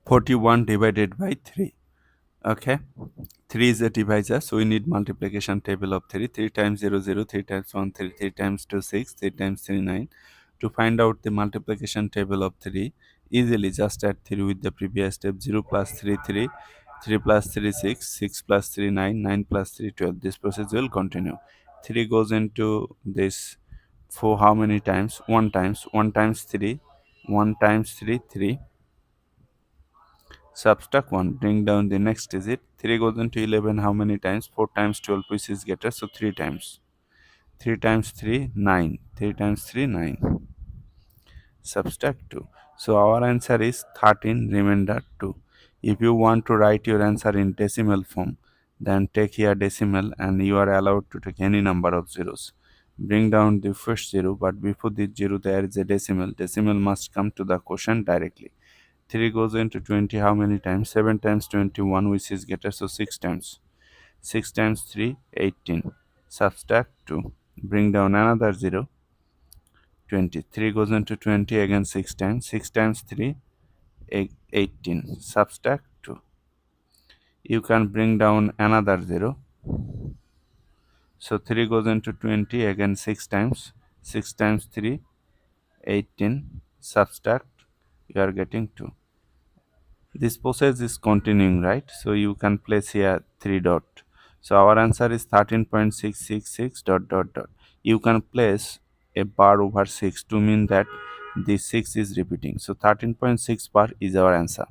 41 divided by 3. Okay, 3 is a divisor, so we need multiplication table of 3. 3 times 0, 0, 3 times 1, 3, 3 times 2, 6, 3 times 3, 9. To find out the multiplication table of 3, easily just add 3 with the previous step. 0 plus 3, 3, 3 plus 3, 6, 6 plus 3, 9, 9 plus 3, 12. This process will continue. 3 goes into this for how many times? 1 times. 1 times 3, 1 times 3, 3. Subtract 1, bring down the next digit. 3 goes into 11 how many times? 4 times 12, which is greater, so 3 times. 3 times 3, 9. 3 times 3, 9. Subtract 2. So our answer is 13, remainder 2. If you want to write your answer in decimal form, then take here decimal and you are allowed to take any number of zeros. Bring down the first zero, but before the zero there is a decimal. Decimal must come to the quotient directly. 3 goes into 20 how many times? 7 times 21, which is greater, so 6 times. 6 times 3, 18. Subtract 2. Bring down another 0, 20. 3 goes into 20 again 6 times. 6 times 3, 18. Subtract 2. You can bring down another 0. So 3 goes into 20 again 6 times. 6 times 3, 18. Subtract. You are getting 2. This process is continuing, right? So you can place here 3 dot. So our answer is 13.666 dot dot dot. You can place a bar over 6 to mean that the 6 is repeating. So 13.6 bar is our answer.